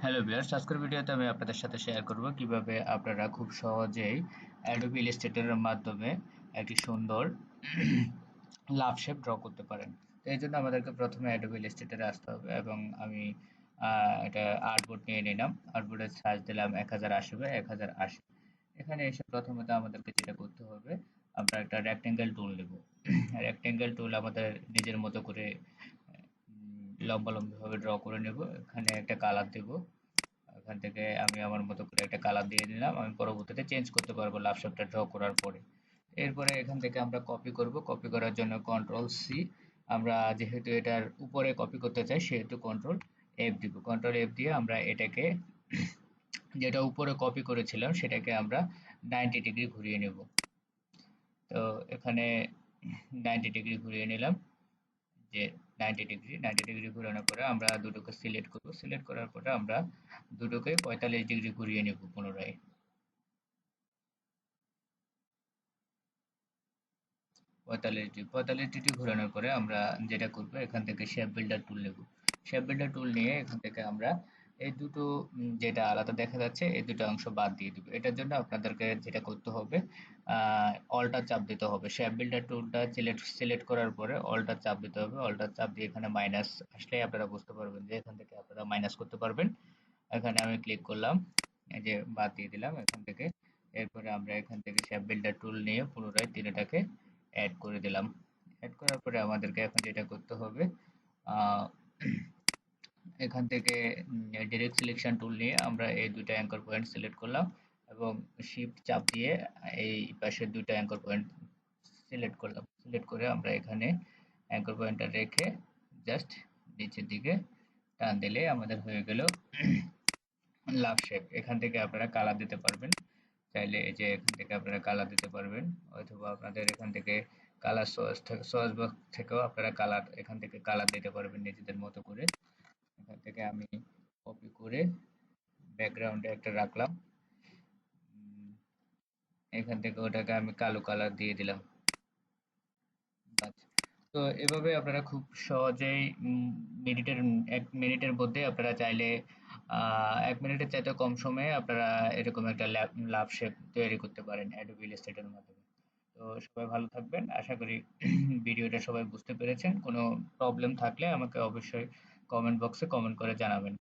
Hello viewers, আজকের ভিডিওতে আমি আপনাদের সাথে শেয়ার করব কিভাবে আপনারা খুব সহজেই অ্যাডোবি ইলাস্ট্রেটরের মাধ্যমে একটি সুন্দর লাভ শেপ ড্র করতে পারেন। তো এই জন্য আমাদেরকে প্রথমে অ্যাডোবি ইলাস্ট্রেটরে আসতে হবে এবং আমি এটা আর্টবোর্ড নিয়ে নিলাম। আর্টবোর্ডের সাইজ দিলাম 1080 বাই 1080। এখানে এসে প্রথমত আমাদেরকে যেটা করতে হবে, আমরা একটা রেক্টেঙ্গেল টুল নেব। রেক্টেঙ্গেল টুল আমাদের নিজের মতো করে লম্বালম্বিভাবে ড্র করে নেব। এখানে একটা কালার দেব। এখান থেকে আমি আমার মতো করে একটা কালার দিয়ে দিলাম। আমি পরবর্তীতে চেঞ্জ করতে পারবো লাভ শেপটা ড্র করার পরে। এরপরে এখান থেকে আমরা কপি করব। কপি করার জন্য কন্ট্রোল সি। আমরা যেহেতু এটার উপরে কপি করতে চাই সেহেতু কন্ট্রোল এফ দিব। কন্ট্রোল এফ দিয়ে আমরা এটাকে যেটা উপরে কপি করেছিলাম সেটাকে আমরা 90 ডিগ্রি ঘুরিয়ে নেব। তো এখানে 90 ডিগ্রি ঘুরিয়ে নিলাম। যে 90 ডিগ্রি ঘোরানোর পরে আমরা দুটোকে সিলেক্ট করব। সিলেক্ট করার পরে আমরা দুটোকে 45 ডিগ্রি ঘুরিয়ে নেব পুনরায়। 45 ডিগ্রি ঘোরানোর পরে আমরা যেটা করব, এখান থেকে শেপ বিল্ডার টুল নেব। শেপ বিল্ডার টুল নিয়ে এখান থেকে আমরা এই দুটো যেটা আলাদা দেখা যাচ্ছে এই দুটো অংশ বাদ দিয়ে দিব। এটার জন্য আপনাদেরকে যেটা করতে হবে, অল্টার চাপ দিতে হবে। শেপ বিল্ডার টুলটা সিলেক্ট করার পরে অল্টার চাপ দিতে হবে। অল্টার চাপ দিয়ে এখানে মাইনাস আসলেই আপনারা বুঝতে পারবেন যে এখান থেকে আপনারা মাইনাস করতে পারবেন। এখানে আমি ক্লিক করলাম, এই যে বাদ দিয়ে দিলাম এখান থেকে। এরপরে আমরা এখান থেকে শেপ বিল্ডার টুল নিয়ে পুনরায় তিনটাকে অ্যাড করে দিলাম। অ্যাড করার পরে আমাদেরকে এখন যেটা করতে হবে, আহ, এখান থেকে ডিরেক্ট সিলেকশন টুল নিয়ে আমরা এই দুইটা অ্যাঙ্কর পয়েন্ট সিলেক্ট করলাম এবং শিফট চাপ দিয়ে এই পাশের দুইটা অ্যাঙ্কর পয়েন্ট সিলেক্ট করলাম। সিলেক্ট করে আমরা এখানে অ্যাঙ্কর পয়েন্টটা রেখে জাস্ট নিচের দিকে টান দিলে আমাদের হয়ে গেল লাভ শেপ। এখান থেকে আপনারা কালার দিতে পারবেন। চাইলে এই যে এখান থেকে আপনারা কালার দিতে পারবেন, অথবা আপনাদের এখান থেকে কালার সোর্স বক্স থেকেও আপনারা কালার এখান থেকে কালার দিতে পারবেন নিজেদের মতো করে। এখান থেকে আমি কপি করে ব্যাকগ্রাউন্ডে একটা রাখলাম। এখান থেকে ওটাকে আমি কালো কালার দিয়ে দিলাম। আচ্ছা, তো এভাবে আপনারা খুব সহজেই মিনিটের 1 মিনিটের মধ্যে আপনারা চাইলে 1 মিনিটের চাইতে কম সময়ে আপনারা এরকম একটা লাভ শেপ তৈরি করতে পারেন অ্যাডোবি ইলাস্ট্রেটরের মাধ্যমে। তো সবাই ভালো থাকবেন, আশা করি ভিডিওটা সবাই বুঝতে পেরেছেন। কোনো প্রবলেম থাকলে আমাকে অবশ্যই কমেন্ট বক্সে কমেন্ট করে জানাবেন।